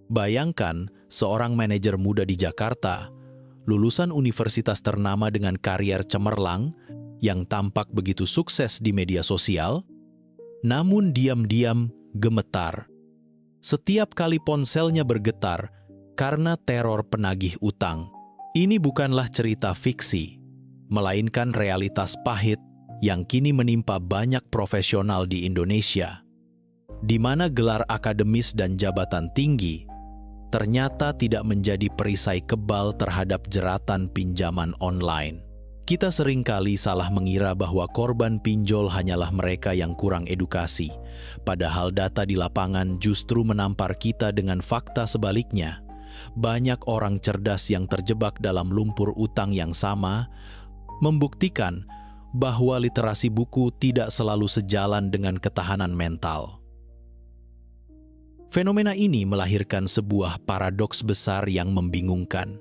Bayangkan seorang manajer muda di Jakarta, lulusan universitas ternama dengan karier cemerlang, yang tampak begitu sukses di media sosial, namun diam-diam gemetar. Setiap kali ponselnya bergetar karena teror penagih utang. Ini bukanlah cerita fiksi, melainkan realitas pahit yang kini menimpa banyak profesional di Indonesia, di mana gelar akademis dan jabatan tinggi ternyata tidak menjadi perisai kebal terhadap jeratan pinjaman online. Kita seringkali salah mengira bahwa korban pinjol hanyalah mereka yang kurang edukasi, padahal data di lapangan justru menampar kita dengan fakta sebaliknya. Banyak orang cerdas yang terjebak dalam lumpur utang yang sama, membuktikan bahwa literasi buku tidak selalu sejalan dengan ketahanan mental. Fenomena ini melahirkan sebuah paradoks besar yang membingungkan.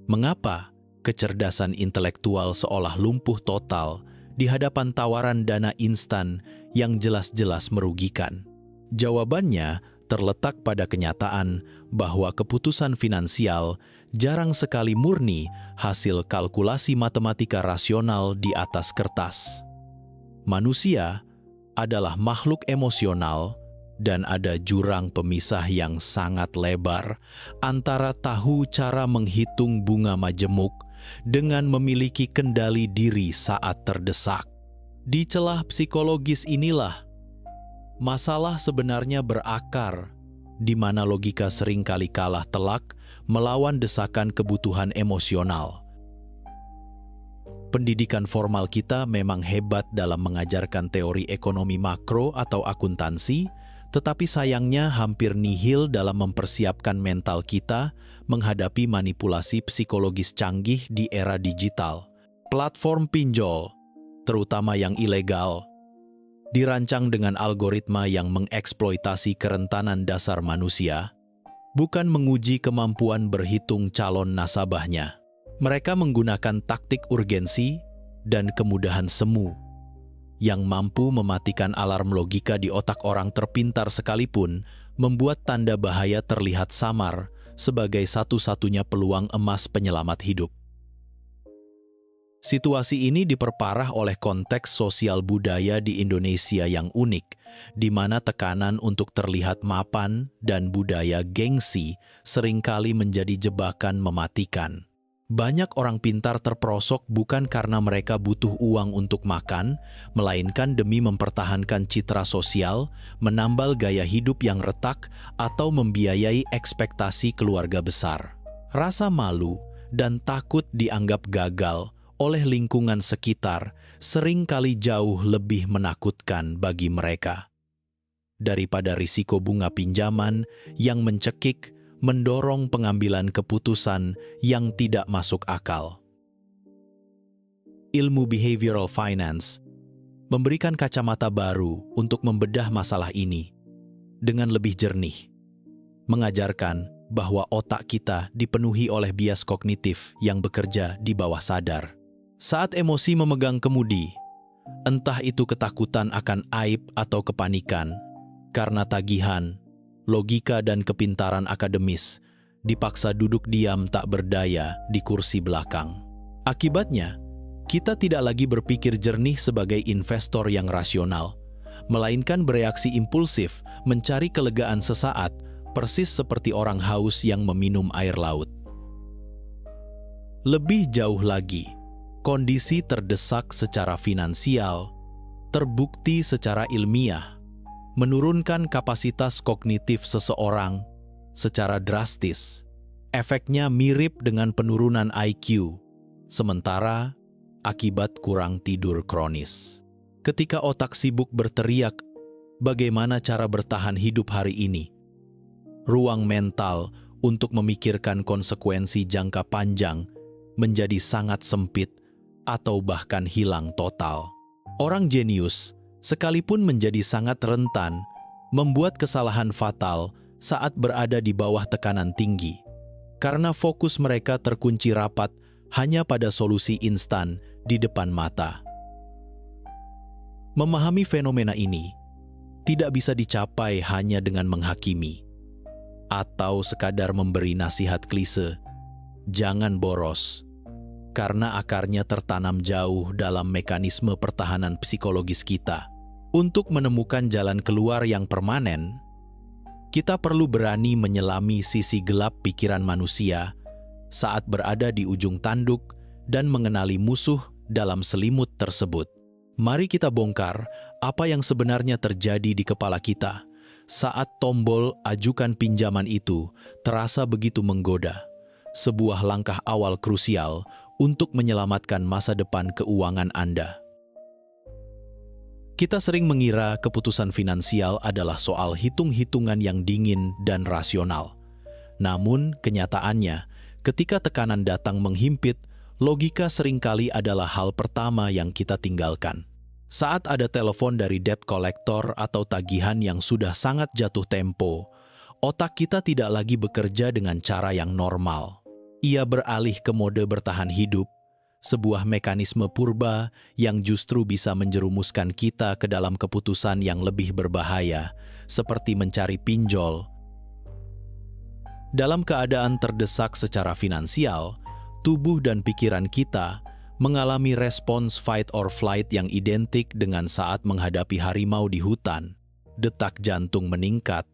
Mengapa kecerdasan intelektual seolah lumpuh total di hadapan tawaran dana instan yang jelas-jelas merugikan? Jawabannya terletak pada kenyataan bahwa keputusan finansial jarang sekali murni hasil kalkulasi matematika rasional di atas kertas. Manusia adalah makhluk emosional, dan ada jurang pemisah yang sangat lebar antara tahu cara menghitung bunga majemuk dengan memiliki kendali diri saat terdesak. Di celah psikologis inilah masalah sebenarnya berakar, di mana logika seringkali kalah telak melawan desakan kebutuhan emosional. Pendidikan formal kita memang hebat dalam mengajarkan teori ekonomi makro atau akuntansi, tetapi sayangnya hampir nihil dalam mempersiapkan mental kita menghadapi manipulasi psikologis canggih di era digital. Platform pinjol, terutama yang ilegal, dirancang dengan algoritma yang mengeksploitasi kerentanan dasar manusia, bukan menguji kemampuan berhitung calon nasabahnya. Mereka menggunakan taktik urgensi dan kemudahan semu yang mampu mematikan alarm logika di otak orang terpintar sekalipun, membuat tanda bahaya terlihat samar sebagai satu-satunya peluang emas penyelamat hidup. Situasi ini diperparah oleh konteks sosial budaya di Indonesia yang unik, di mana tekanan untuk terlihat mapan dan budaya gengsi seringkali menjadi jebakan mematikan. Banyak orang pintar terperosok bukan karena mereka butuh uang untuk makan, melainkan demi mempertahankan citra sosial, menambal gaya hidup yang retak, atau membiayai ekspektasi keluarga besar. Rasa malu dan takut dianggap gagal oleh lingkungan sekitar seringkali jauh lebih menakutkan bagi mereka daripada risiko bunga pinjaman yang mencekik, mendorong pengambilan keputusan yang tidak masuk akal. Ilmu behavioral finance memberikan kacamata baru untuk membedah masalah ini dengan lebih jernih, mengajarkan bahwa otak kita dipenuhi oleh bias kognitif yang bekerja di bawah sadar. Saat emosi memegang kemudi, entah itu ketakutan akan aib atau kepanikan, karena tagihan, logika dan kepintaran akademis dipaksa duduk diam tak berdaya di kursi belakang. Akibatnya, kita tidak lagi berpikir jernih sebagai investor yang rasional, melainkan bereaksi impulsif mencari kelegaan sesaat, persis seperti orang haus yang meminum air laut. Lebih jauh lagi, kondisi terdesak secara finansial terbukti secara ilmiah menurunkan kapasitas kognitif seseorang secara drastis. Efeknya mirip dengan penurunan IQ, sementara akibat kurang tidur kronis. Ketika otak sibuk berteriak, bagaimana cara bertahan hidup hari ini? Ruang mental untuk memikirkan konsekuensi jangka panjang menjadi sangat sempit atau bahkan hilang total. Orang jenius sekalipun menjadi sangat rentan membuat kesalahan fatal saat berada di bawah tekanan tinggi, karena fokus mereka terkunci rapat hanya pada solusi instan di depan mata. Memahami fenomena ini tidak bisa dicapai hanya dengan menghakimi, atau sekadar memberi nasihat klise, jangan boros, karena akarnya tertanam jauh dalam mekanisme pertahanan psikologis kita. Untuk menemukan jalan keluar yang permanen, kita perlu berani menyelami sisi gelap pikiran manusia saat berada di ujung tanduk dan mengenali musuh dalam selimut tersebut. Mari kita bongkar apa yang sebenarnya terjadi di kepala kita saat tombol ajukan pinjaman itu terasa begitu menggoda. Sebuah langkah awal krusial untuk menyelamatkan masa depan keuangan Anda. Kita sering mengira keputusan finansial adalah soal hitung-hitungan yang dingin dan rasional. Namun, kenyataannya, ketika tekanan datang menghimpit, logika seringkali adalah hal pertama yang kita tinggalkan. Saat ada telepon dari debt collector atau tagihan yang sudah sangat jatuh tempo, otak kita tidak lagi bekerja dengan cara yang normal. Ia beralih ke mode bertahan hidup, sebuah mekanisme purba yang justru bisa menjerumuskan kita ke dalam keputusan yang lebih berbahaya, seperti mencari pinjol. Dalam keadaan terdesak secara finansial, tubuh dan pikiran kita mengalami respons fight or flight yang identik dengan saat menghadapi harimau di hutan. Detak jantung meningkat,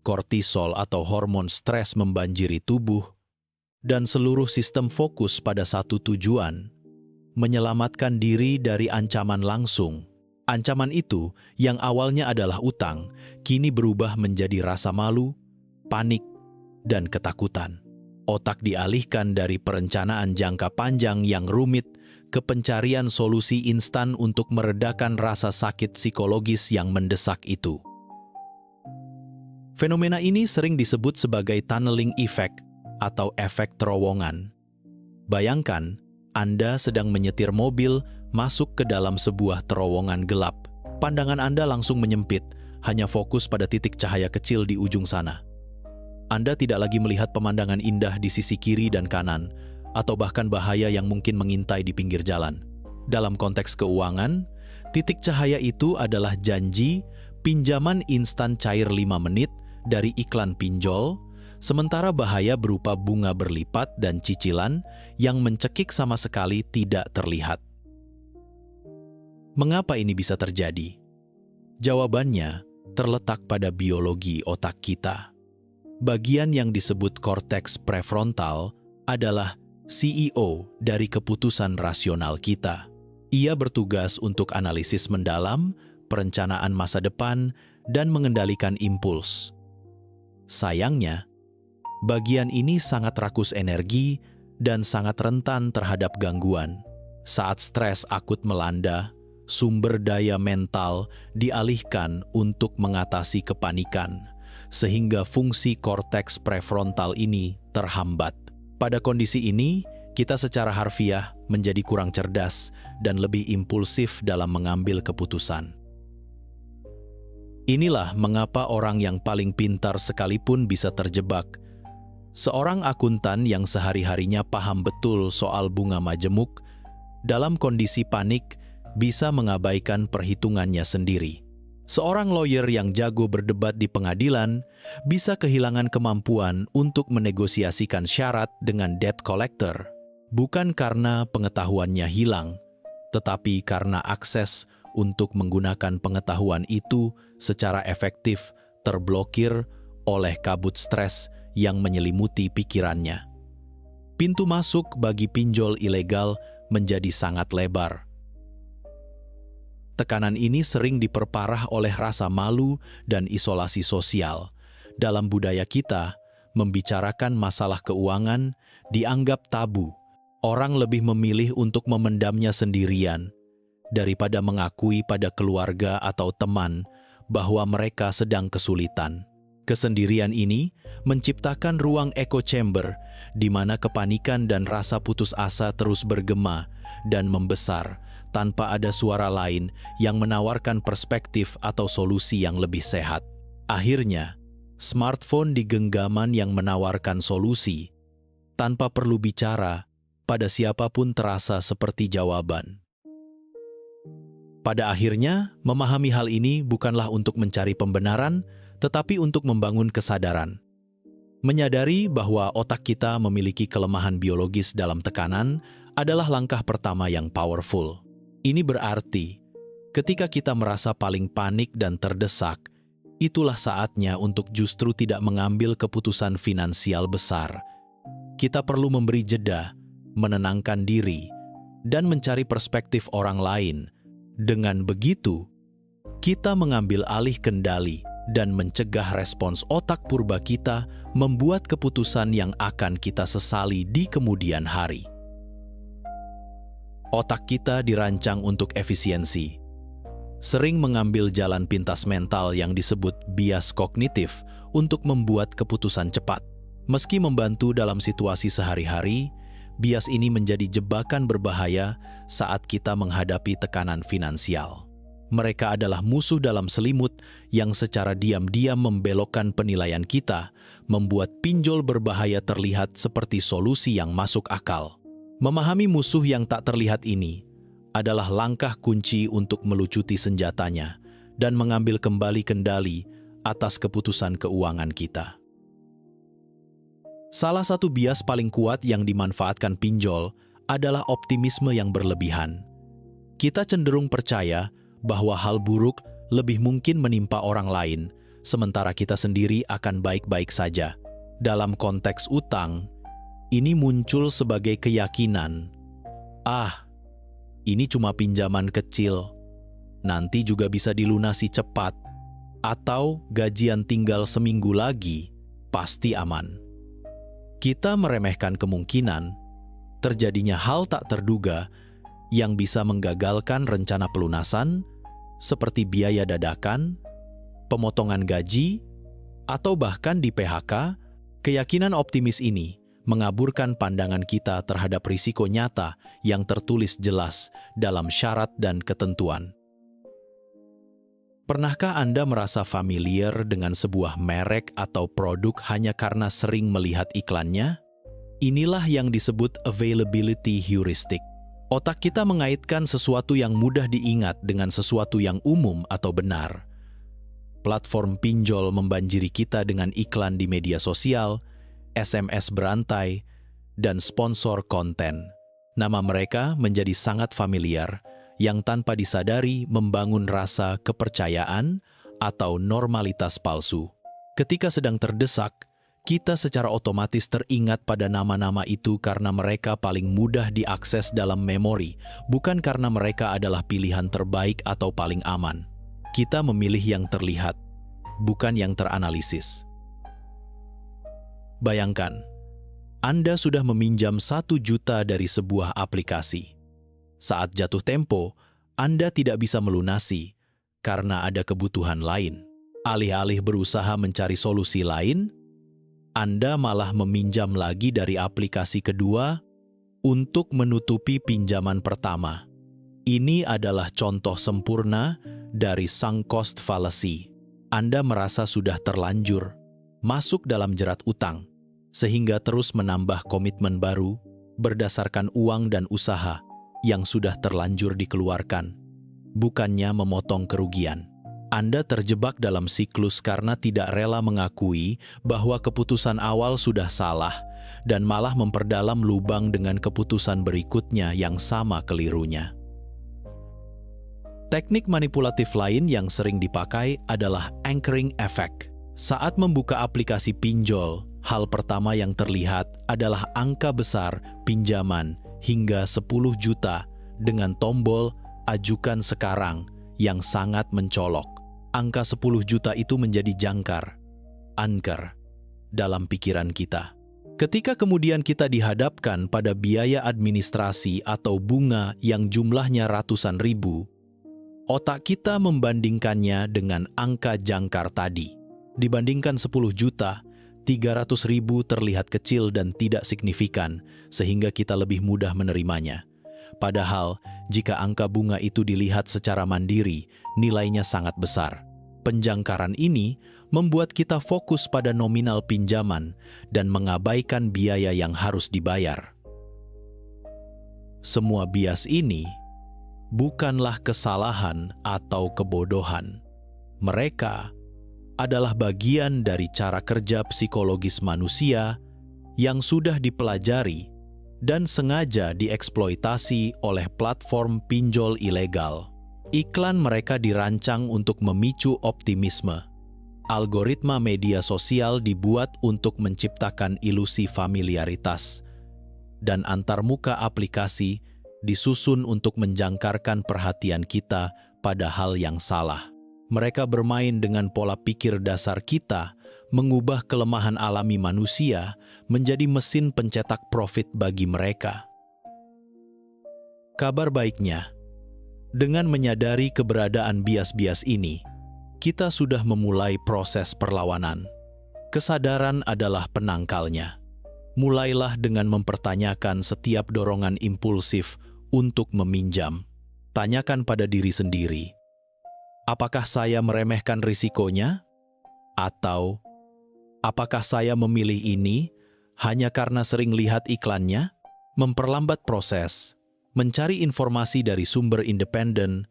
kortisol atau hormon stres membanjiri tubuh, dan seluruh sistem fokus pada satu tujuan, menyelamatkan diri dari ancaman langsung. Ancaman itu, yang awalnya adalah utang, kini berubah menjadi rasa malu, panik, dan ketakutan. Otak dialihkan dari perencanaan jangka panjang yang rumit ke pencarian solusi instan untuk meredakan rasa sakit psikologis yang mendesak itu. Fenomena ini sering disebut sebagai tunneling effect, atau efek terowongan. Bayangkan, Anda sedang menyetir mobil masuk ke dalam sebuah terowongan gelap. Pandangan Anda langsung menyempit, hanya fokus pada titik cahaya kecil di ujung sana. Anda tidak lagi melihat pemandangan indah di sisi kiri dan kanan, atau bahkan bahaya yang mungkin mengintai di pinggir jalan. Dalam konteks keuangan, titik cahaya itu adalah janji pinjaman instan cair 5 menit dari iklan pinjol, sementara bahaya berupa bunga berlipat dan cicilan yang mencekik sama sekali tidak terlihat. Mengapa ini bisa terjadi? Jawabannya terletak pada biologi otak kita. Bagian yang disebut korteks prefrontal adalah CEO dari keputusan rasional kita. Ia bertugas untuk analisis mendalam, perencanaan masa depan, dan mengendalikan impuls. Sayangnya, bagian ini sangat rakus energi dan sangat rentan terhadap gangguan. Saat stres akut melanda, sumber daya mental dialihkan untuk mengatasi kepanikan, sehingga fungsi korteks prefrontal ini terhambat. Pada kondisi ini, kita secara harfiah menjadi kurang cerdas dan lebih impulsif dalam mengambil keputusan. Inilah mengapa orang yang paling pintar sekalipun bisa terjebak. Seorang akuntan yang sehari-harinya paham betul soal bunga majemuk, dalam kondisi panik bisa mengabaikan perhitungannya sendiri. Seorang lawyer yang jago berdebat di pengadilan bisa kehilangan kemampuan untuk menegosiasikan syarat dengan debt collector, bukan karena pengetahuannya hilang, tetapi karena akses untuk menggunakan pengetahuan itu secara efektif terblokir oleh kabut stres yang menyelimuti pikirannya. Pintu masuk bagi pinjol ilegal menjadi sangat lebar. Tekanan ini sering diperparah oleh rasa malu dan isolasi sosial. Dalam budaya kita, membicarakan masalah keuangan dianggap tabu. Orang lebih memilih untuk memendamnya sendirian daripada mengakui pada keluarga atau teman bahwa mereka sedang kesulitan. Kesendirian ini menciptakan ruang echo chamber di mana kepanikan dan rasa putus asa terus bergema dan membesar tanpa ada suara lain yang menawarkan perspektif atau solusi yang lebih sehat. Akhirnya, smartphone di genggaman yang menawarkan solusi tanpa perlu bicara pada siapapun terasa seperti jawaban. Pada akhirnya, memahami hal ini bukanlah untuk mencari pembenaran, tetapi untuk membangun kesadaran. Menyadari bahwa otak kita memiliki kelemahan biologis dalam tekanan adalah langkah pertama yang powerful. Ini berarti, ketika kita merasa paling panik dan terdesak, itulah saatnya untuk justru tidak mengambil keputusan finansial besar. Kita perlu memberi jeda, menenangkan diri, dan mencari perspektif orang lain. Dengan begitu, kita mengambil alih kendali dan mencegah respons otak purba kita membuat keputusan yang akan kita sesali di kemudian hari. Otak kita dirancang untuk efisiensi. Sering mengambil jalan pintas mental yang disebut bias kognitif untuk membuat keputusan cepat. Meski membantu dalam situasi sehari-hari, bias ini menjadi jebakan berbahaya saat kita menghadapi tekanan finansial. Mereka adalah musuh dalam selimut yang secara diam-diam membelokkan penilaian kita, membuat pinjol berbahaya terlihat seperti solusi yang masuk akal. Memahami musuh yang tak terlihat ini adalah langkah kunci untuk melucuti senjatanya dan mengambil kembali kendali atas keputusan keuangan kita. Salah satu bias paling kuat yang dimanfaatkan pinjol adalah optimisme yang berlebihan. Kita cenderung percaya bahwa hal buruk lebih mungkin menimpa orang lain, sementara kita sendiri akan baik-baik saja. Dalam konteks utang, ini muncul sebagai keyakinan, ini cuma pinjaman kecil, nanti juga bisa dilunasi cepat, atau gajian tinggal seminggu lagi, pasti aman. Kita meremehkan kemungkinan terjadinya hal tak terduga yang bisa menggagalkan rencana pelunasan, seperti biaya dadakan, pemotongan gaji, atau bahkan di PHK. Keyakinan optimis ini mengaburkan pandangan kita terhadap risiko nyata yang tertulis jelas dalam syarat dan ketentuan. Pernahkah Anda merasa familiar dengan sebuah merek atau produk hanya karena sering melihat iklannya? Inilah yang disebut availability heuristic. Otak kita mengaitkan sesuatu yang mudah diingat dengan sesuatu yang umum atau benar. Platform pinjol membanjiri kita dengan iklan di media sosial, SMS berantai, dan sponsor konten. Nama mereka menjadi sangat familiar, yang tanpa disadari membangun rasa kepercayaan atau normalitas palsu. Ketika sedang terdesak, kita secara otomatis teringat pada nama-nama itu karena mereka paling mudah diakses dalam memori, bukan karena mereka adalah pilihan terbaik atau paling aman. Kita memilih yang terlihat, bukan yang teranalisis. Bayangkan, Anda sudah meminjam 1 juta dari sebuah aplikasi. Saat jatuh tempo, Anda tidak bisa melunasi karena ada kebutuhan lain. Alih-alih berusaha mencari solusi lain, Anda malah meminjam lagi dari aplikasi kedua untuk menutupi pinjaman pertama. Ini adalah contoh sempurna dari sunk cost fallacy. Anda merasa sudah terlanjur masuk dalam jerat utang, sehingga terus menambah komitmen baru berdasarkan uang dan usaha yang sudah terlanjur dikeluarkan, bukannya memotong kerugian. Anda terjebak dalam siklus karena tidak rela mengakui bahwa keputusan awal sudah salah dan malah memperdalam lubang dengan keputusan berikutnya yang sama kelirunya. Teknik manipulatif lain yang sering dipakai adalah anchoring effect. Saat membuka aplikasi pinjol, hal pertama yang terlihat adalah angka besar pinjaman hingga 10 juta dengan tombol "Ajukan sekarang" yang sangat mencolok. Angka 10 juta itu menjadi jangkar, anchor, dalam pikiran kita. Ketika kemudian kita dihadapkan pada biaya administrasi atau bunga yang jumlahnya ratusan ribu, otak kita membandingkannya dengan angka jangkar tadi. Dibandingkan 10 juta, 300 ribu terlihat kecil dan tidak signifikan, sehingga kita lebih mudah menerimanya. Padahal, jika angka bunga itu dilihat secara mandiri, nilainya sangat besar. Penjangkaran ini membuat kita fokus pada nominal pinjaman dan mengabaikan biaya yang harus dibayar. Semua bias ini bukanlah kesalahan atau kebodohan. Mereka adalah bagian dari cara kerja psikologis manusia yang sudah dipelajari dan sengaja dieksploitasi oleh platform pinjol ilegal. Iklan mereka dirancang untuk memicu optimisme. Algoritma media sosial dibuat untuk menciptakan ilusi familiaritas, dan antarmuka aplikasi disusun untuk menjangkarkan perhatian kita pada hal yang salah. Mereka bermain dengan pola pikir dasar kita, mengubah kelemahan alami manusia menjadi mesin pencetak profit bagi mereka. Kabar baiknya, dengan menyadari keberadaan bias-bias ini, kita sudah memulai proses perlawanan. Kesadaran adalah penangkalnya. Mulailah dengan mempertanyakan setiap dorongan impulsif untuk meminjam. Tanyakan pada diri sendiri, apakah saya meremehkan risikonya? Atau, apakah saya memilih ini hanya karena sering lihat iklannya? Memperlambat proses, mencari informasi dari sumber independen,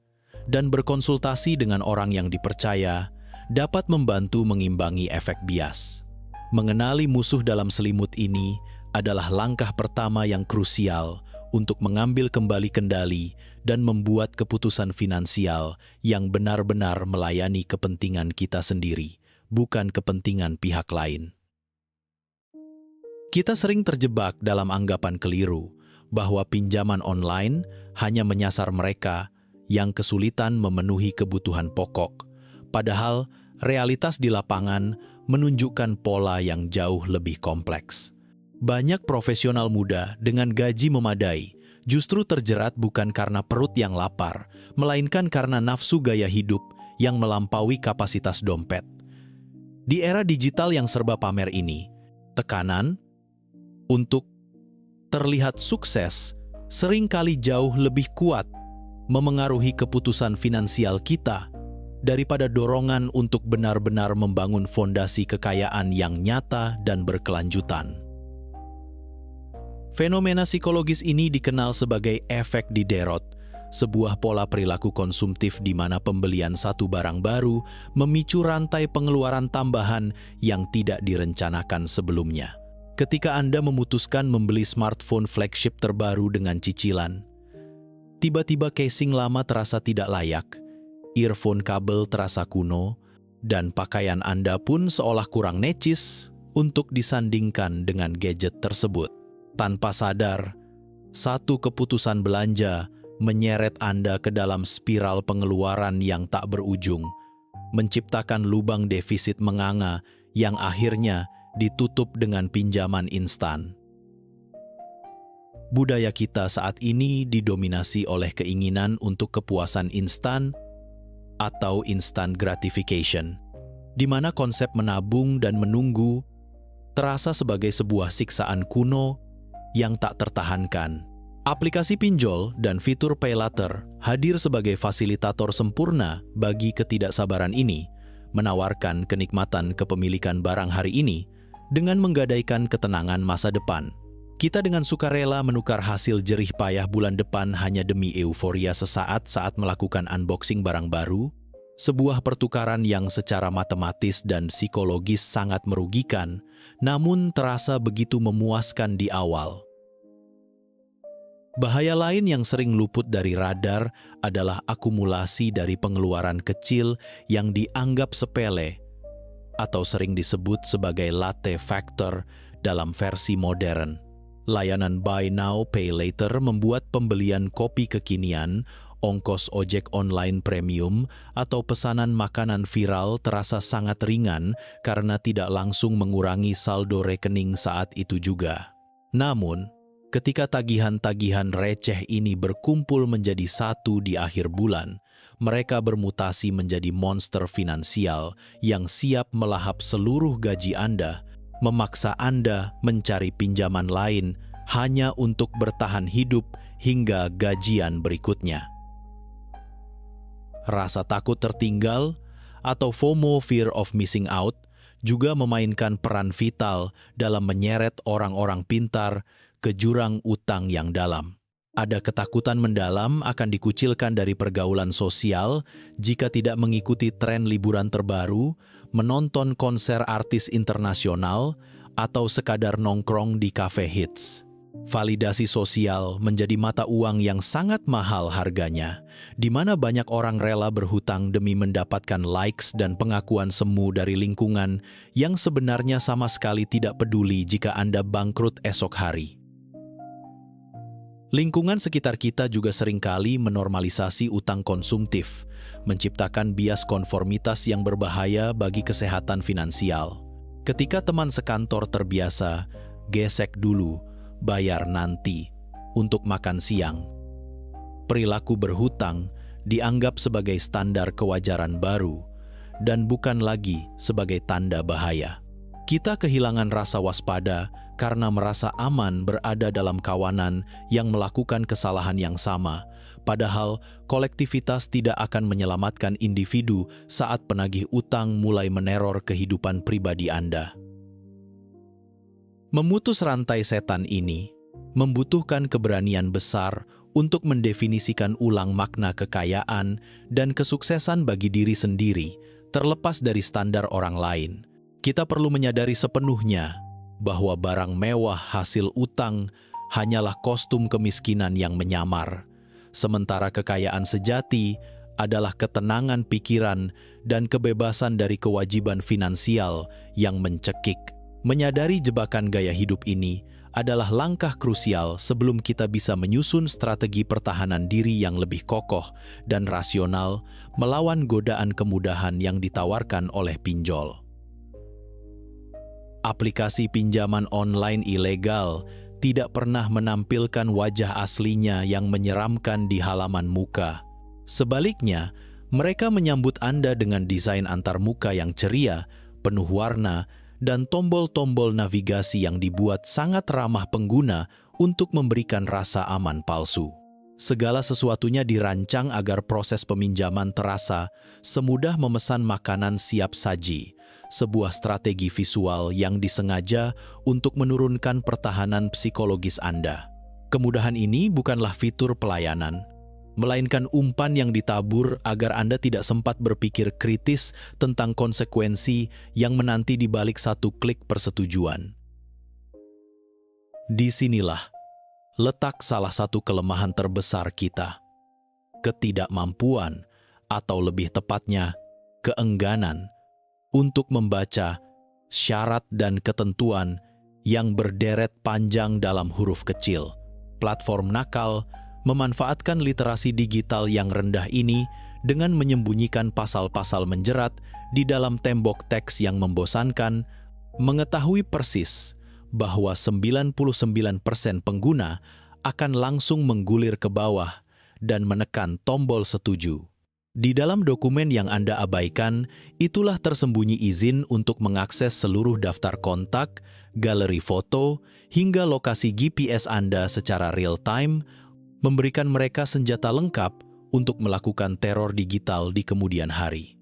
dan berkonsultasi dengan orang yang dipercaya dapat membantu mengimbangi efek bias. Mengenali musuh dalam selimut ini adalah langkah pertama yang krusial untuk mengambil kembali kendali dan membuat keputusan finansial yang benar-benar melayani kepentingan kita sendiri, bukan kepentingan pihak lain. Kita sering terjebak dalam anggapan keliru bahwa pinjaman online hanya menyasar mereka yang kesulitan memenuhi kebutuhan pokok, padahal realitas di lapangan menunjukkan pola yang jauh lebih kompleks. Banyak profesional muda dengan gaji memadai justru terjerat bukan karena perut yang lapar, melainkan karena nafsu gaya hidup yang melampaui kapasitas dompet. Di era digital yang serba pamer ini, tekanan untuk terlihat sukses seringkali jauh lebih kuat memengaruhi keputusan finansial kita daripada dorongan untuk benar-benar membangun fondasi kekayaan yang nyata dan berkelanjutan. Fenomena psikologis ini dikenal sebagai efek Diderot, sebuah pola perilaku konsumtif di mana pembelian satu barang baru memicu rantai pengeluaran tambahan yang tidak direncanakan sebelumnya. Ketika Anda memutuskan membeli smartphone flagship terbaru dengan cicilan, tiba-tiba casing lama terasa tidak layak, earphone kabel terasa kuno, dan pakaian Anda pun seolah kurang necis untuk disandingkan dengan gadget tersebut. Tanpa sadar, satu keputusan belanja menyeret Anda ke dalam spiral pengeluaran yang tak berujung, menciptakan lubang defisit menganga yang akhirnya ditutup dengan pinjaman instan. Budaya kita saat ini didominasi oleh keinginan untuk kepuasan instan atau instant gratification, di mana konsep menabung dan menunggu terasa sebagai sebuah siksaan kuno yang tak tertahankan. Aplikasi pinjol dan fitur pay later hadir sebagai fasilitator sempurna bagi ketidaksabaran ini, menawarkan kenikmatan kepemilikan barang hari ini dengan menggadaikan ketenangan masa depan. Kita dengan sukarela menukar hasil jerih payah bulan depan hanya demi euforia sesaat saat melakukan unboxing barang baru, sebuah pertukaran yang secara matematis dan psikologis sangat merugikan, namun terasa begitu memuaskan di awal. Bahaya lain yang sering luput dari radar adalah akumulasi dari pengeluaran kecil yang dianggap sepele atau sering disebut sebagai latte factor dalam versi modern. Layanan Buy Now Pay Later membuat pembelian kopi kekinian, ongkos ojek online premium, atau pesanan makanan viral terasa sangat ringan karena tidak langsung mengurangi saldo rekening saat itu juga. Namun, ketika tagihan-tagihan receh ini berkumpul menjadi satu di akhir bulan, mereka bermutasi menjadi monster finansial yang siap melahap seluruh gaji Anda, memaksa Anda mencari pinjaman lain hanya untuk bertahan hidup hingga gajian berikutnya. Rasa takut tertinggal atau FOMO, fear of missing out, juga memainkan peran vital dalam menyeret orang-orang pintar ke jurang utang yang dalam. Ada ketakutan mendalam akan dikucilkan dari pergaulan sosial jika tidak mengikuti tren liburan terbaru, menonton konser artis internasional, atau sekadar nongkrong di cafe hits. Validasi sosial menjadi mata uang yang sangat mahal harganya, di mana banyak orang rela berhutang demi mendapatkan likes dan pengakuan semu dari lingkungan yang sebenarnya sama sekali tidak peduli jika Anda bangkrut esok hari. Lingkungan sekitar kita juga seringkali menormalisasi utang konsumtif, menciptakan bias konformitas yang berbahaya bagi kesehatan finansial. Ketika teman sekantor terbiasa, gesek dulu, bayar nanti, untuk makan siang. Perilaku berhutang dianggap sebagai standar kewajaran baru, dan bukan lagi sebagai tanda bahaya. Kita kehilangan rasa waspada karena merasa aman berada dalam kawanan yang melakukan kesalahan yang sama, padahal kolektivitas tidak akan menyelamatkan individu saat penagih utang mulai meneror kehidupan pribadi Anda. Memutus rantai setan ini membutuhkan keberanian besar untuk mendefinisikan ulang makna kekayaan dan kesuksesan bagi diri sendiri, terlepas dari standar orang lain. Kita perlu menyadari sepenuhnya bahwa barang mewah hasil utang hanyalah kostum kemiskinan yang menyamar, sementara kekayaan sejati adalah ketenangan pikiran dan kebebasan dari kewajiban finansial yang mencekik. Menyadari jebakan gaya hidup ini adalah langkah krusial sebelum kita bisa menyusun strategi pertahanan diri yang lebih kokoh dan rasional melawan godaan kemudahan yang ditawarkan oleh pinjol. Aplikasi pinjaman online ilegal tidak pernah menampilkan wajah aslinya yang menyeramkan di halaman muka. Sebaliknya, mereka menyambut Anda dengan desain antarmuka yang ceria, penuh warna, dan tombol-tombol navigasi yang dibuat sangat ramah pengguna untuk memberikan rasa aman palsu. Segala sesuatunya dirancang agar proses peminjaman terasa semudah memesan makanan siap saji, sebuah strategi visual yang disengaja untuk menurunkan pertahanan psikologis Anda. Kemudahan ini bukanlah fitur pelayanan, melainkan umpan yang ditabur agar Anda tidak sempat berpikir kritis tentang konsekuensi yang menanti di balik satu klik persetujuan. Disinilah letak salah satu kelemahan terbesar kita, ketidakmampuan, atau lebih tepatnya, keengganan untuk membaca syarat dan ketentuan yang berderet panjang dalam huruf kecil. Platform nakal memanfaatkan literasi digital yang rendah ini dengan menyembunyikan pasal-pasal menjerat di dalam tembok teks yang membosankan, mengetahui persis bahwa 99% pengguna akan langsung menggulir ke bawah dan menekan tombol setuju. Di dalam dokumen yang Anda abaikan, itulah tersembunyi izin untuk mengakses seluruh daftar kontak, galeri foto, hingga lokasi GPS Anda secara real-time, memberikan mereka senjata lengkap untuk melakukan teror digital di kemudian hari.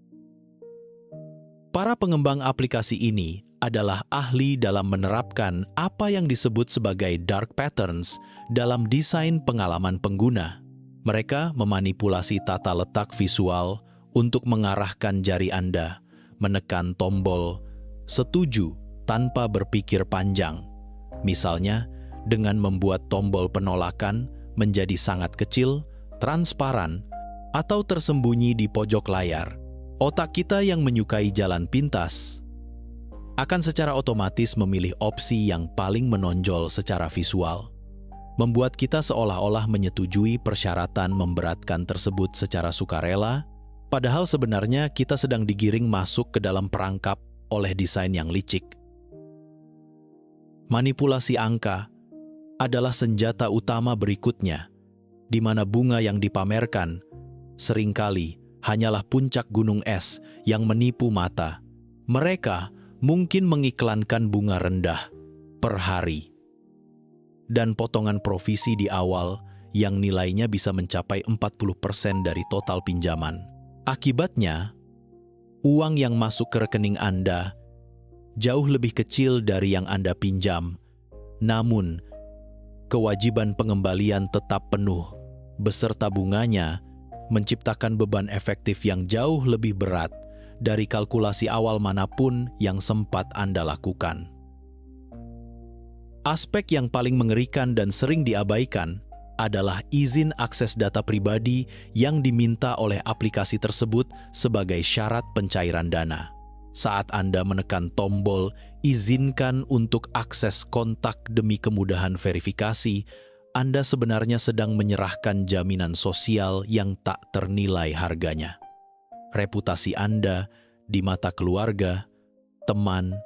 Para pengembang aplikasi ini adalah ahli dalam menerapkan apa yang disebut sebagai dark patterns dalam desain pengalaman pengguna. Mereka memanipulasi tata letak visual untuk mengarahkan jari Anda, menekan tombol setuju tanpa berpikir panjang. Misalnya, dengan membuat tombol penolakan menjadi sangat kecil, transparan, atau tersembunyi di pojok layar. Otak kita yang menyukai jalan pintas akan secara otomatis memilih opsi yang paling menonjol secara visual, membuat kita seolah-olah menyetujui persyaratan memberatkan tersebut secara sukarela, padahal sebenarnya kita sedang digiring masuk ke dalam perangkap oleh desain yang licik. Manipulasi angka adalah senjata utama berikutnya, di mana bunga yang dipamerkan seringkali hanyalah puncak gunung es yang menipu mata. Mereka mungkin mengiklankan bunga rendah per hari dan potongan provisi di awal yang nilainya bisa mencapai 40% dari total pinjaman. Akibatnya, uang yang masuk ke rekening Anda jauh lebih kecil dari yang Anda pinjam. Namun, kewajiban pengembalian tetap penuh, beserta bunganya, menciptakan beban efektif yang jauh lebih berat dari kalkulasi awal manapun yang sempat Anda lakukan. Aspek yang paling mengerikan dan sering diabaikan adalah izin akses data pribadi yang diminta oleh aplikasi tersebut sebagai syarat pencairan dana. Saat Anda menekan tombol "Izinkan untuk akses kontak" demi kemudahan verifikasi, Anda sebenarnya sedang menyerahkan jaminan sosial yang tak ternilai harganya. Reputasi Anda di mata keluarga, teman,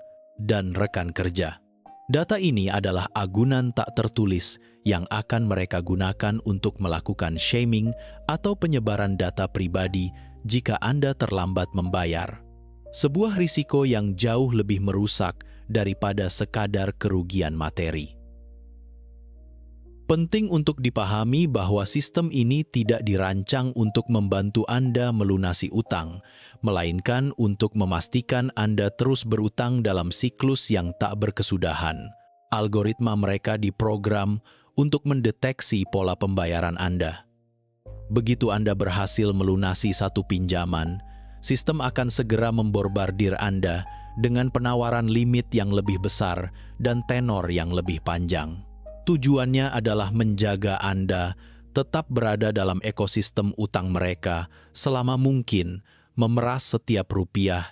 dan rekan kerja. Data ini adalah agunan tak tertulis yang akan mereka gunakan untuk melakukan shaming atau penyebaran data pribadi jika Anda terlambat membayar. Sebuah risiko yang jauh lebih merusak daripada sekadar kerugian materi. Penting untuk dipahami bahwa sistem ini tidak dirancang untuk membantu Anda melunasi utang, melainkan untuk memastikan Anda terus berutang dalam siklus yang tak berkesudahan. Algoritma mereka diprogram untuk mendeteksi pola pembayaran Anda. Begitu Anda berhasil melunasi satu pinjaman, sistem akan segera memborbardir Anda dengan penawaran limit yang lebih besar dan tenor yang lebih panjang. Tujuannya adalah menjaga Anda tetap berada dalam ekosistem utang mereka selama mungkin, memeras setiap rupiah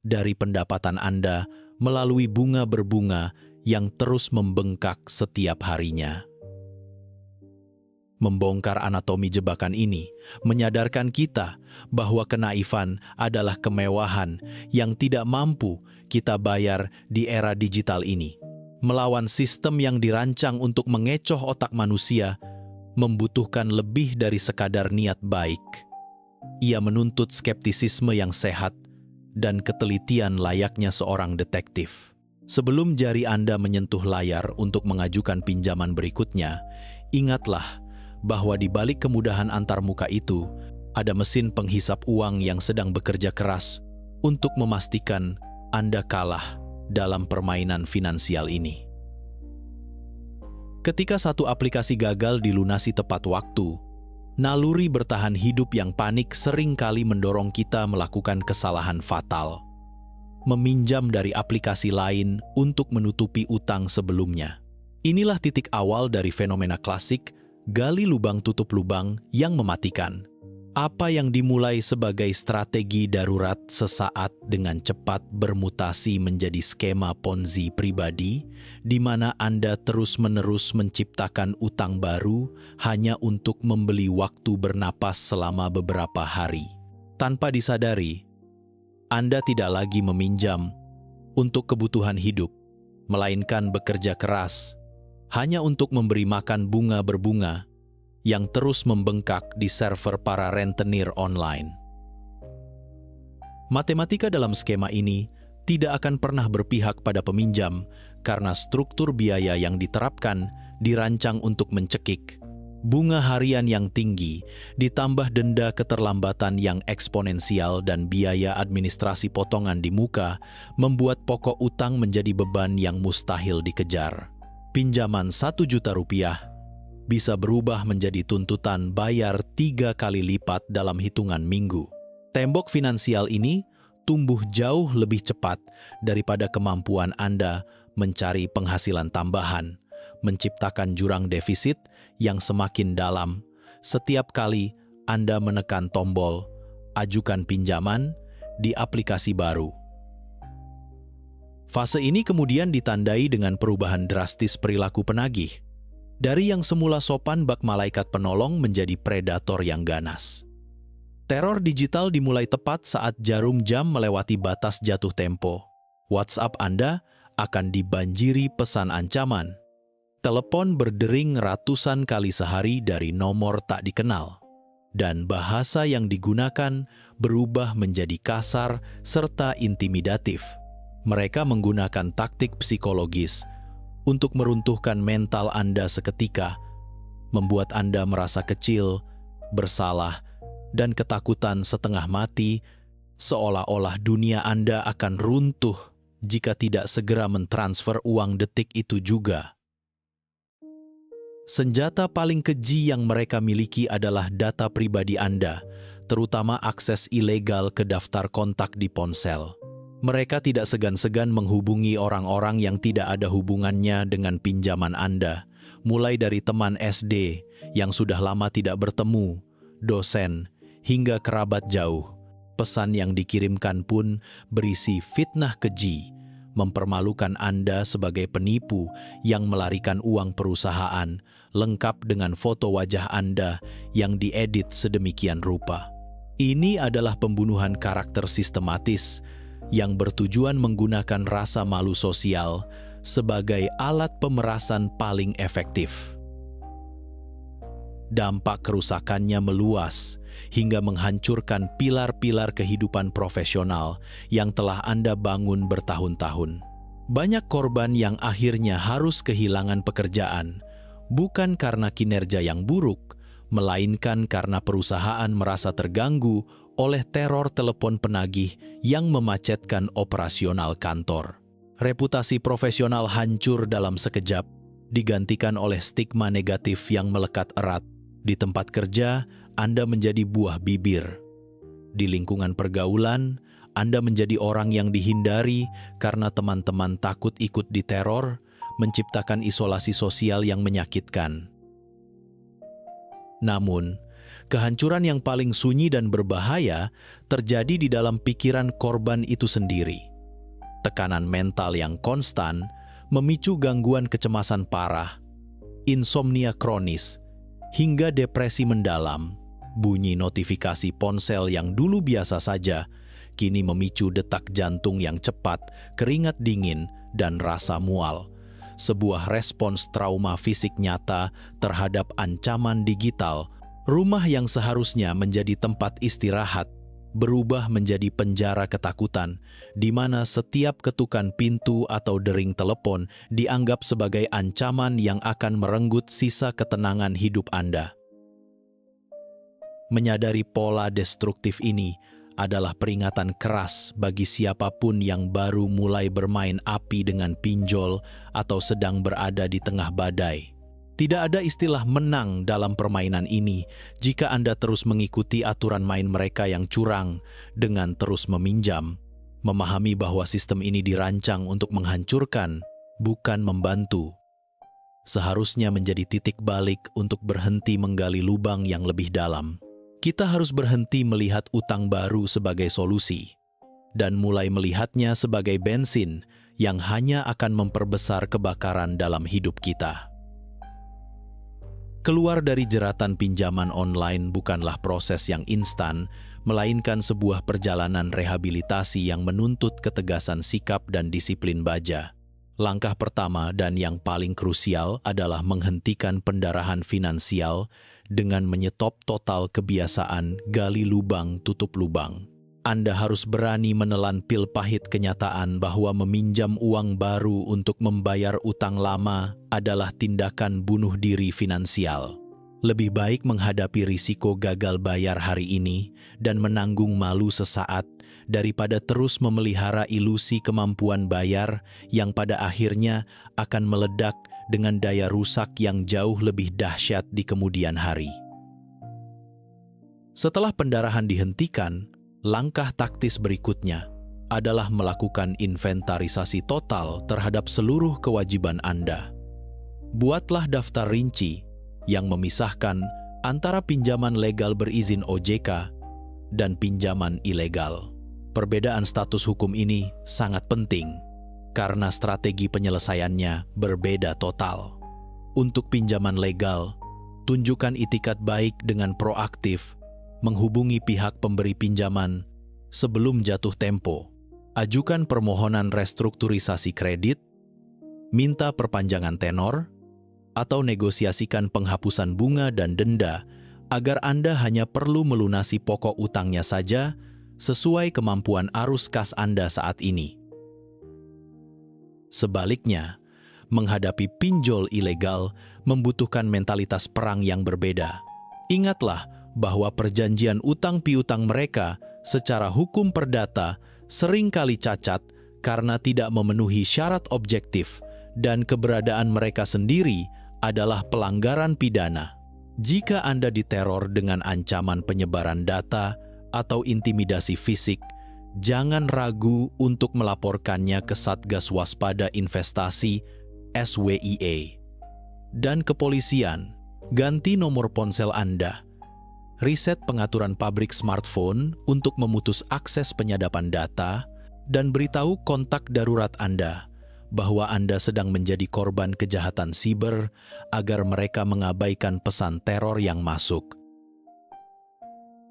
dari pendapatan Anda melalui bunga berbunga yang terus membengkak setiap harinya. Membongkar anatomi jebakan ini menyadarkan kita bahwa kenaifan adalah kemewahan yang tidak mampu kita bayar di era digital ini. Melawan sistem yang dirancang untuk mengecoh otak manusia membutuhkan lebih dari sekadar niat baik. Ia menuntut skeptisisme yang sehat dan ketelitian layaknya seorang detektif. Sebelum jari Anda menyentuh layar untuk mengajukan pinjaman berikutnya, ingatlah bahwa di balik kemudahan antarmuka itu ada mesin penghisap uang yang sedang bekerja keras untuk memastikan Anda kalah dalam permainan finansial ini. Ketika satu aplikasi gagal dilunasi tepat waktu, naluri bertahan hidup yang panik seringkali mendorong kita melakukan kesalahan fatal. Meminjam dari aplikasi lain untuk menutupi utang sebelumnya. Inilah titik awal dari fenomena klasik, gali lubang tutup lubang yang mematikan. Apa yang dimulai sebagai strategi darurat sesaat dengan cepat bermutasi menjadi skema Ponzi pribadi, di mana Anda terus-menerus menciptakan utang baru hanya untuk membeli waktu bernapas selama beberapa hari. Tanpa disadari, Anda tidak lagi meminjam untuk kebutuhan hidup, melainkan bekerja keras hanya untuk memberi makan bunga berbunga yang terus membengkak di server para rentenir online. Matematika dalam skema ini tidak akan pernah berpihak pada peminjam karena struktur biaya yang diterapkan dirancang untuk mencekik. Bunga harian yang tinggi, ditambah denda keterlambatan yang eksponensial dan biaya administrasi potongan di muka, membuat pokok utang menjadi beban yang mustahil dikejar. Pinjaman 1 juta rupiah bisa berubah menjadi tuntutan bayar 3 kali lipat dalam hitungan minggu. Tembok finansial ini tumbuh jauh lebih cepat daripada kemampuan Anda mencari penghasilan tambahan, menciptakan jurang defisit yang semakin dalam setiap kali Anda menekan tombol "Ajukan pinjaman" di aplikasi baru. Fase ini kemudian ditandai dengan perubahan drastis perilaku penagih. Dari yang semula sopan bak malaikat penolong menjadi predator yang ganas. Teror digital dimulai tepat saat jarum jam melewati batas jatuh tempo. WhatsApp Anda akan dibanjiri pesan ancaman. Telepon berdering ratusan kali sehari dari nomor tak dikenal. Dan bahasa yang digunakan berubah menjadi kasar serta intimidatif. Mereka menggunakan taktik psikologis untuk meruntuhkan mental Anda seketika, membuat Anda merasa kecil, bersalah, dan ketakutan setengah mati, seolah-olah dunia Anda akan runtuh jika tidak segera mentransfer uang detik itu juga. Senjata paling keji yang mereka miliki adalah data pribadi Anda, terutama akses ilegal ke daftar kontak di ponsel. Mereka tidak segan-segan menghubungi orang-orang yang tidak ada hubungannya dengan pinjaman Anda, mulai dari teman SD yang sudah lama tidak bertemu, dosen, hingga kerabat jauh. Pesan yang dikirimkan pun berisi fitnah keji, mempermalukan Anda sebagai penipu yang melarikan uang perusahaan, lengkap dengan foto wajah Anda yang diedit sedemikian rupa. Ini adalah pembunuhan karakter sistematis yang bertujuan menggunakan rasa malu sosial sebagai alat pemerasan paling efektif. Dampak kerusakannya meluas hingga menghancurkan pilar-pilar kehidupan profesional yang telah Anda bangun bertahun-tahun. Banyak korban yang akhirnya harus kehilangan pekerjaan, bukan karena kinerja yang buruk, melainkan karena perusahaan merasa terganggu oleh teror telepon penagih yang memacetkan operasional kantor. Reputasi profesional hancur dalam sekejap, digantikan oleh stigma negatif yang melekat erat. Di tempat kerja, Anda menjadi buah bibir. Di lingkungan pergaulan, Anda menjadi orang yang dihindari karena teman-teman takut ikut diteror, menciptakan isolasi sosial yang menyakitkan. Namun, kehancuran yang paling sunyi dan berbahaya terjadi di dalam pikiran korban itu sendiri. Tekanan mental yang konstan memicu gangguan kecemasan parah, insomnia kronis, hingga depresi mendalam. Bunyi notifikasi ponsel yang dulu biasa saja, kini memicu detak jantung yang cepat, keringat dingin, dan rasa mual. Sebuah respons trauma fisik nyata terhadap ancaman digital. Rumah yang seharusnya menjadi tempat istirahat berubah menjadi penjara ketakutan, di mana setiap ketukan pintu atau dering telepon dianggap sebagai ancaman yang akan merenggut sisa ketenangan hidup Anda. Menyadari pola destruktif ini adalah peringatan keras bagi siapapun yang baru mulai bermain api dengan pinjol atau sedang berada di tengah badai. Tidak ada istilah menang dalam permainan ini jika Anda terus mengikuti aturan main mereka yang curang dengan terus meminjam. Memahami bahwa sistem ini dirancang untuk menghancurkan, bukan membantu. Seharusnya menjadi titik balik untuk berhenti menggali lubang yang lebih dalam. Kita harus berhenti melihat utang baru sebagai solusi dan mulai melihatnya sebagai bensin yang hanya akan memperbesar kebakaran dalam hidup kita. Keluar dari jeratan pinjaman online bukanlah proses yang instan, melainkan sebuah perjalanan rehabilitasi yang menuntut ketegasan sikap dan disiplin baja. Langkah pertama dan yang paling krusial adalah menghentikan pendarahan finansial dengan menyetop total kebiasaan gali lubang tutup lubang. Anda harus berani menelan pil pahit kenyataan bahwa meminjam uang baru untuk membayar utang lama adalah tindakan bunuh diri finansial. Lebih baik menghadapi risiko gagal bayar hari ini dan menanggung malu sesaat daripada terus memelihara ilusi kemampuan bayar yang pada akhirnya akan meledak dengan daya rusak yang jauh lebih dahsyat di kemudian hari. Setelah pendarahan dihentikan, langkah taktis berikutnya adalah melakukan inventarisasi total terhadap seluruh kewajiban Anda. Buatlah daftar rinci yang memisahkan antara pinjaman legal berizin OJK dan pinjaman ilegal. Perbedaan status hukum ini sangat penting karena strategi penyelesaiannya berbeda total. Untuk pinjaman legal, tunjukkan itikat baik dengan proaktif menghubungi pihak pemberi pinjaman sebelum jatuh tempo. Ajukan permohonan restrukturisasi kredit, minta perpanjangan tenor, atau negosiasikan penghapusan bunga dan denda agar Anda hanya perlu melunasi pokok utangnya saja sesuai kemampuan arus kas Anda saat ini. Sebaliknya, menghadapi pinjol ilegal membutuhkan mentalitas perang yang berbeda. Ingatlah bahwa perjanjian utang piutang mereka secara hukum perdata seringkali cacat karena tidak memenuhi syarat objektif dan keberadaan mereka sendiri adalah pelanggaran pidana. Jika Anda diteror dengan ancaman penyebaran data atau intimidasi fisik, jangan ragu untuk melaporkannya ke Satgas Waspada Investasi (SWIA) dan kepolisian. Ganti nomor ponsel Anda. Riset pengaturan pabrik smartphone untuk memutus akses penyadapan data dan beritahu kontak darurat Anda bahwa Anda sedang menjadi korban kejahatan siber agar mereka mengabaikan pesan teror yang masuk.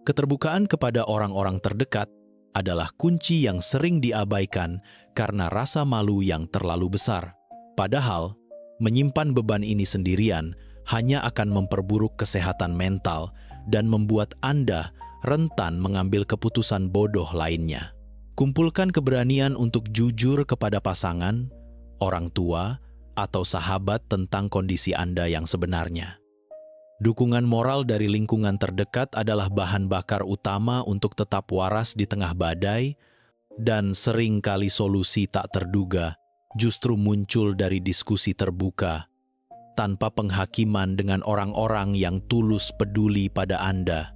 Keterbukaan kepada orang-orang terdekat adalah kunci yang sering diabaikan karena rasa malu yang terlalu besar. Padahal, menyimpan beban ini sendirian hanya akan memperburuk kesehatan mental dan membuat Anda rentan mengambil keputusan bodoh lainnya. Kumpulkan keberanian untuk jujur kepada pasangan, orang tua, atau sahabat tentang kondisi Anda yang sebenarnya. Dukungan moral dari lingkungan terdekat adalah bahan bakar utama untuk tetap waras di tengah badai, dan seringkali solusi tak terduga justru muncul dari diskusi terbuka, tanpa penghakiman dengan orang-orang yang tulus peduli pada Anda.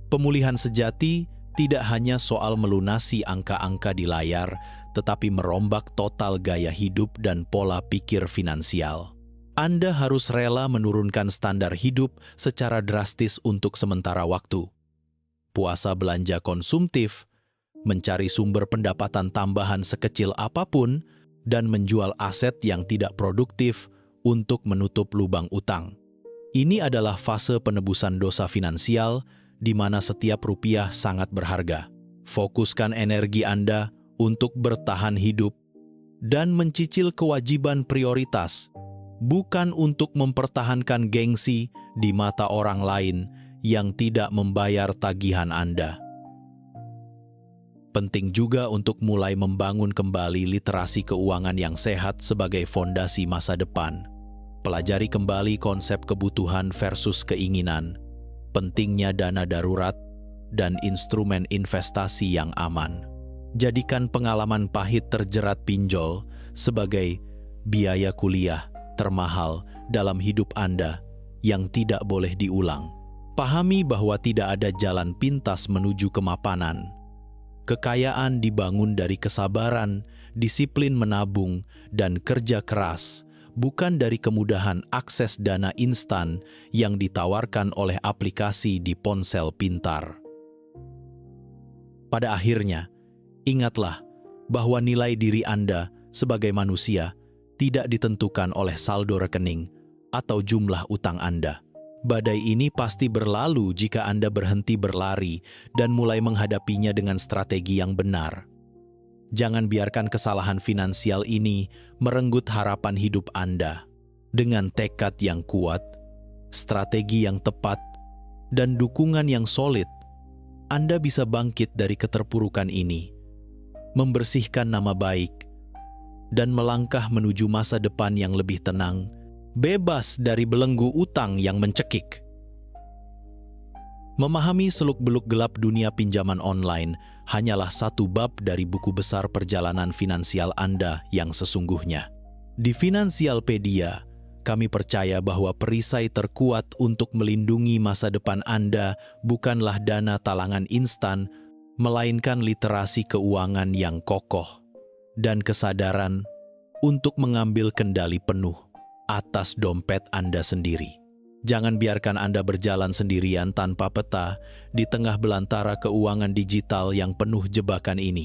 Pemulihan sejati tidak hanya soal melunasi angka-angka di layar, tetapi merombak total gaya hidup dan pola pikir finansial. Anda harus rela menurunkan standar hidup secara drastis untuk sementara waktu. Puasa belanja konsumtif, mencari sumber pendapatan tambahan sekecil apapun, dan menjual aset yang tidak produktif untuk menutup lubang utang. Ini adalah fase penebusan dosa finansial di mana setiap rupiah sangat berharga. Fokuskan energi Anda untuk bertahan hidup dan mencicil kewajiban prioritas, bukan untuk mempertahankan gengsi di mata orang lain yang tidak membayar tagihan Anda. Penting juga untuk mulai membangun kembali literasi keuangan yang sehat sebagai fondasi masa depan. Pelajari kembali konsep kebutuhan versus keinginan, pentingnya dana darurat, dan instrumen investasi yang aman. Jadikan pengalaman pahit terjerat pinjol sebagai biaya kuliah termahal dalam hidup Anda yang tidak boleh diulang. Pahami bahwa tidak ada jalan pintas menuju kemapanan. Kekayaan dibangun dari kesabaran, disiplin menabung, dan kerja keras, bukan dari kemudahan akses dana instan yang ditawarkan oleh aplikasi di ponsel pintar. Pada akhirnya, ingatlah bahwa nilai diri Anda sebagai manusia tidak ditentukan oleh saldo rekening atau jumlah utang Anda. Badai ini pasti berlalu jika Anda berhenti berlari dan mulai menghadapinya dengan strategi yang benar. Jangan biarkan kesalahan finansial ini merenggut harapan hidup Anda. Dengan tekad yang kuat, strategi yang tepat, dan dukungan yang solid, Anda bisa bangkit dari keterpurukan ini, membersihkan nama baik, dan melangkah menuju masa depan yang lebih tenang, bebas dari belenggu utang yang mencekik. Memahami seluk-beluk gelap dunia pinjaman online hanyalah satu bab dari buku besar perjalanan finansial Anda yang sesungguhnya. Di Finansialpedia, kami percaya bahwa perisai terkuat untuk melindungi masa depan Anda bukanlah dana talangan instan, melainkan literasi keuangan yang kokoh dan kesadaran untuk mengambil kendali penuh atas dompet Anda sendiri. Jangan biarkan Anda berjalan sendirian tanpa peta di tengah belantara keuangan digital yang penuh jebakan ini.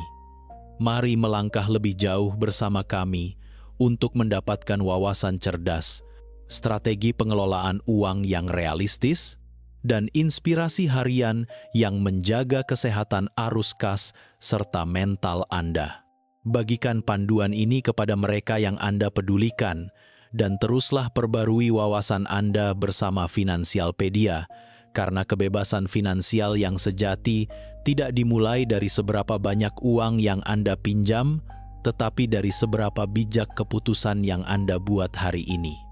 Mari melangkah lebih jauh bersama kami untuk mendapatkan wawasan cerdas, strategi pengelolaan uang yang realistis, dan inspirasi harian yang menjaga kesehatan arus kas serta mental Anda. Bagikan panduan ini kepada mereka yang Anda pedulikan, dan teruslah perbarui wawasan Anda bersama Finansialpedia, karena kebebasan finansial yang sejati tidak dimulai dari seberapa banyak uang yang Anda pinjam, tetapi dari seberapa bijak keputusan yang Anda buat hari ini.